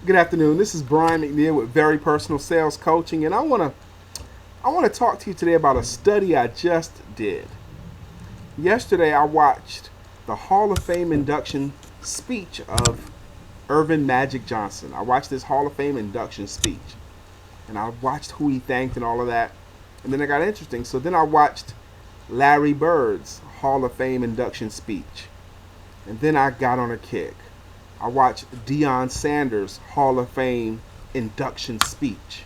Good afternoon. This is Brian McNeil with Very Personal Sales Coaching, and I want to talk to you today about a study I just did. Yesterday, I watched the Hall of Fame induction speech of Irvin Magic Johnson. I watched this Hall of Fame induction speech, and I watched who he thanked and all of that, and then it got interesting. So then I watched Larry Bird's Hall of Fame induction speech, and then I got on a kick. I watched Dion Sanders' Hall of Fame induction speech.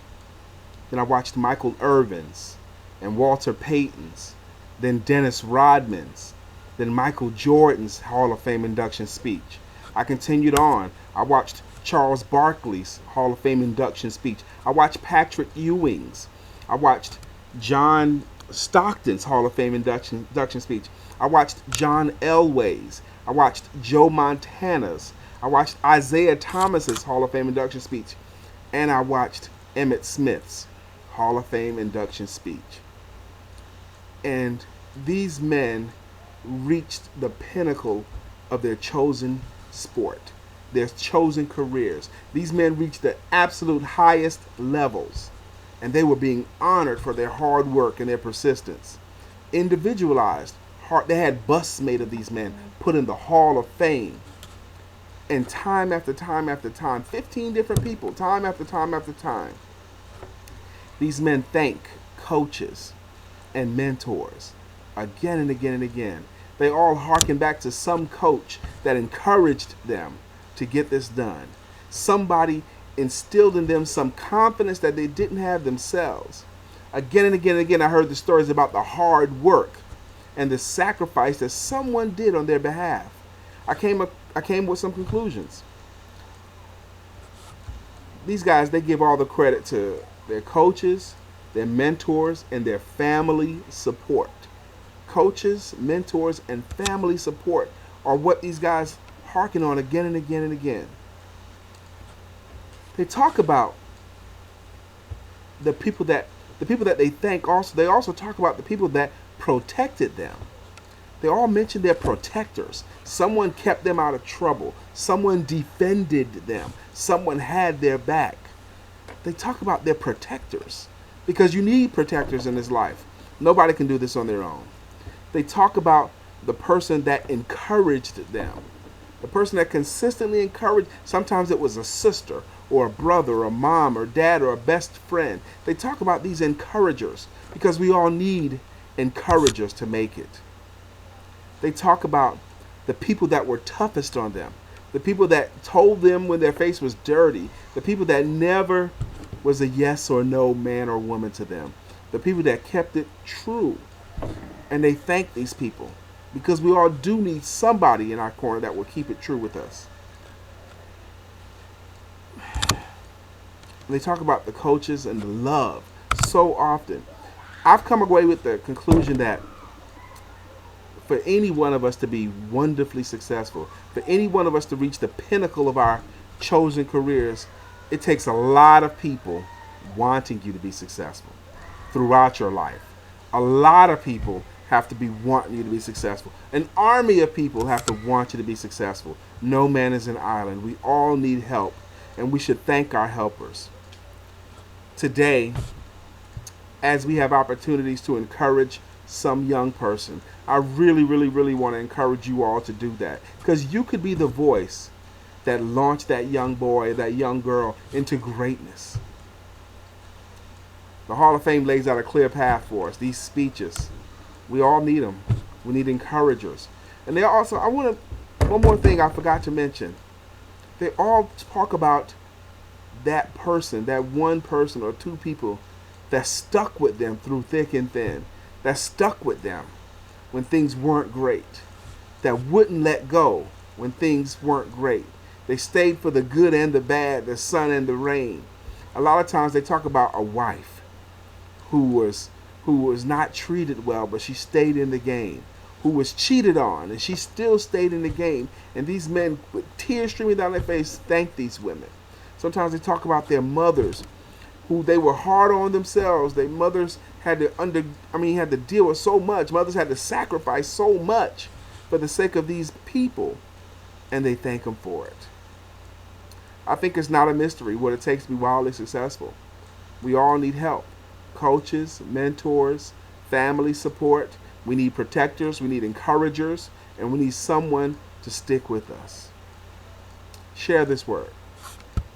Then I watched Michael Irvin's and Walter Payton's, then Dennis Rodman's, then Michael Jordan's Hall of Fame induction speech. I continued on. I watched Charles Barkley's Hall of Fame induction speech. I watched Patrick Ewing's. I watched John Stockton's Hall of Fame induction speech. I watched John Elway's. I watched Joe Montana's. I watched Isaiah Thomas's Hall of Fame induction speech, and I watched Emmitt Smith's Hall of Fame induction speech. And these men reached the pinnacle of their chosen sport, their chosen careers. These men reached the absolute highest levels, and they were being honored for their hard work and their persistence. Individualized, they had busts made of these men, put in the Hall of Fame. And time after time after time, 15 different people, time after time after time, these men thank coaches and mentors again and again and again. They all harken back to some coach that encouraged them to get this done. Somebody instilled in them some confidence that they didn't have themselves. Again and again and again, I heard the stories about the hard work and the sacrifice that someone did on their behalf. I came with some conclusions. These guys, they give all the credit to their coaches, their mentors, and their family support. Coaches, mentors, and family support are what these guys harken on again and again and again. They talk about the people that they thank. Also, they also talk about the people that protected them. They all mention their protectors. Someone kept them out of trouble. Someone defended them. Someone had their back. They talk about their protectors because you need protectors in this life. Nobody can do this on their own. They talk about the person that encouraged them. The person that consistently encouraged. Sometimes it was a sister or a brother or a mom or dad or a best friend. They talk about these encouragers because we all need encouragers to make it. They talk about the people that were toughest on them, the people that told them when their face was dirty, the people that never was a yes or no man or woman to them, the people that kept it true. And they thank these people because we all do need somebody in our corner that will keep it true with us. They talk about the coaches and the love so often. I've come away with the conclusion that for any one of us to be wonderfully successful, for any one of us to reach the pinnacle of our chosen careers, it takes a lot of people wanting you to be successful throughout your life. A lot of people have to be wanting you to be successful. An army of people have to want you to be successful. No man is an island. We all need help, and we should thank our helpers. Today, as we have opportunities to encourage some young person, I really, really, really want to encourage you all to do that because you could be the voice that launched that young boy, that young girl into greatness. The Hall of Fame lays out a clear path for us. These speeches, we all need them. We need encouragers. And they also, one more thing I forgot to mention. They all talk about that person, that one person or two people that stuck with them through thick and thin, that stuck with them when things weren't great, that wouldn't let go when things weren't great. They stayed for the good and the bad, the sun and the rain. A lot of times they talk about a wife who was not treated well, but she stayed in the game, who was cheated on, and she still stayed in the game. And these men, with tears streaming down their face, thank these women. Sometimes they talk about their mothers, who they were hard on themselves. Their mothers had to deal with so much. Mothers had to sacrifice so much for the sake of these people, and they thank them for it. I think it's not a mystery what it takes to be wildly successful. We all need help. Coaches, mentors, family support. We need protectors, we need encouragers, and we need someone to stick with us. Share this word.